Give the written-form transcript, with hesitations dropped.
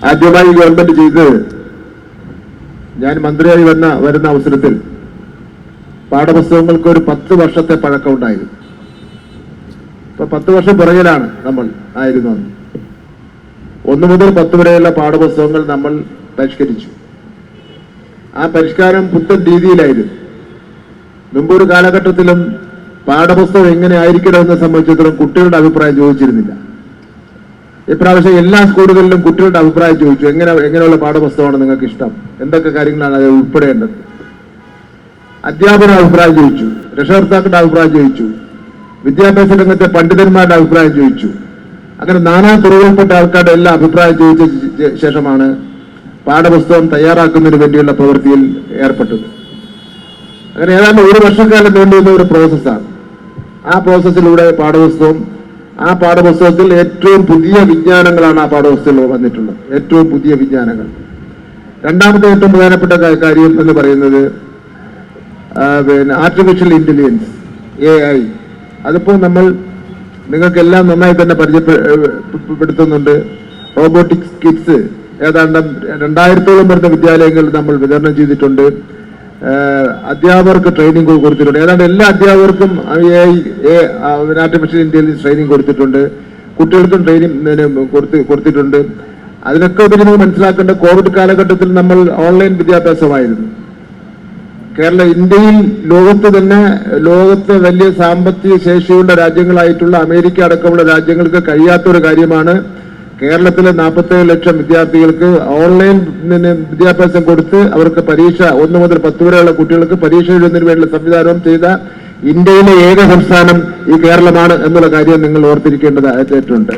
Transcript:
ആദ്യമായി ഗവൺമെന്റ് ചെയ്തത്, ഞാൻ മന്ത്രിയായി വരുന്ന അവസരത്തിൽ പാഠപുസ്തകങ്ങൾക്ക് ഒരു 10 വർഷത്തെ പഴക്കം ഉണ്ടായിരുന്നു. ഇപ്പൊ 10 വർഷം പുറകിലാണ് നമ്മൾ ആയിരുന്നു. 1 മുതൽ 10 വരെയുള്ള പാഠപുസ്തകങ്ങൾ നമ്മൾ പരിഷ്കരിച്ചു. ആ പരിഷ്കാരം പുത്തൻ രീതിയിലായിരുന്നു. മുമ്പൊരു കാലഘട്ടത്തിലും പാഠപുസ്തകം എങ്ങനെ ആയിരിക്കണമെന്ന് സംബന്ധിച്ചിടത്തോളം കുട്ടികളുടെ അഭിപ്രായം ചോദിച്ചിരുന്നില്ല. ഇപ്രാവശ്യം എല്ലാ സ്കൂളുകളിലും കുട്ടികളുടെ അഭിപ്രായം ചോദിച്ചു. എങ്ങനെയുള്ള പാഠപുസ്തകമാണ് നിങ്ങൾക്ക് ഇഷ്ടം, എന്തൊക്കെ കാര്യങ്ങളാണ് അത് ഉൾപ്പെടേണ്ടത്. അധ്യാപകരുടെ അഭിപ്രായം ചോദിച്ചു, രക്ഷകർത്താക്കളുടെ അഭിപ്രായം ചോദിച്ചു, വിദ്യാഭ്യാസ രംഗത്തെ പണ്ഡിതന്മാരുടെ അഭിപ്രായം ചോദിച്ചു. അങ്ങനെ നാനാ തുറവിൽപ്പെട്ട ആൾക്കാരുടെ എല്ലാ അഭിപ്രായം ചോദിച്ച ശേഷമാണ് പാഠപുസ്തകം തയ്യാറാക്കുന്നതിന് വേണ്ടിയുള്ള പ്രവൃത്തിയിൽ ഏർപ്പെട്ടത്. അങ്ങനെ ഏതാണ്ട് 1 വർഷക്കാലം നീണ്ടുവന്ന ഒരു പ്രോസസ്സാണ്. ആ പ്രോസസ്സിലൂടെ ആ പാഠപുസ്തകത്തിൽ ഏറ്റവും പുതിയ വിജ്ഞാനങ്ങളാണ് ആ പാഠപുസ്തകത്തിൽ വന്നിട്ടുള്ളത്. ഏറ്റവും പുതിയ വിജ്ഞാനങ്ങൾ. രണ്ടാമത്തെ ഏറ്റവും പ്രധാനപ്പെട്ട കാര്യം എന്ന് പറയുന്നത് ആർട്ടിഫിഷ്യൽ ഇന്റലിജൻസ്, AI. അതിപ്പോൾ നിങ്ങൾക്കെല്ലാം നന്നായി തന്നെ പരിചയപ്പെടുത്തുന്നുണ്ട്. റോബോട്ടിക്സ് കിറ്റ്സ് ഏതാണ്ട് 2000ഓളം വരുന്ന വിദ്യാലയങ്ങളിൽ നമ്മൾ വിതരണം ചെയ്തിട്ടുണ്ട്. അധ്യാപകർക്ക് ട്രെയിനിങ് കൊടുത്തിട്ടുണ്ട്. ഏതാണ്ട് എല്ലാ അധ്യാപകർക്കും ആർട്ടിഫിഷ്യൽ ഇന്റലിജൻസ് ട്രെയിനിങ് കൊടുത്തിട്ടുണ്ട്. കുട്ടികൾക്കും ട്രെയിനിങ് കൊടുത്തിട്ടുണ്ട്. അതിനൊക്കെ ഉപരി മനസ്സിലാക്കേണ്ട, കോവിഡ് കാലഘട്ടത്തിൽ നമ്മൾ ഓൺലൈൻ വിദ്യാഭ്യാസമായിരുന്നു. ഇന്ത്യയിൽ ലോകത്തെ വലിയ സാമ്പത്തിക ശേഷിയുള്ള രാജ്യങ്ങളായിട്ടുള്ള അമേരിക്ക അടക്കമുള്ള രാജ്യങ്ങൾക്ക് കഴിയാത്തൊരു കാര്യമാണ് കേരളത്തിലെ 47 ലക്ഷം വിദ്യാർത്ഥികൾക്ക് ഓൺലൈൻ വിദ്യാഭ്യാസം കൊടുത്ത് അവർക്ക് പരീക്ഷ 1 മുതൽ 10 വരെയുള്ള കുട്ടികൾക്ക് പരീക്ഷ എഴുതുന്നതിന് വേണ്ടിയുള്ള സംവിധാനം ചെയ്ത ഇന്ത്യയിലെ ഏക സംസ്ഥാനം ഈ കേരളമാണ് എന്നുള്ള കാര്യം നിങ്ങൾ ഓർത്തിരിക്കേണ്ടതായിട്ടുണ്ട്.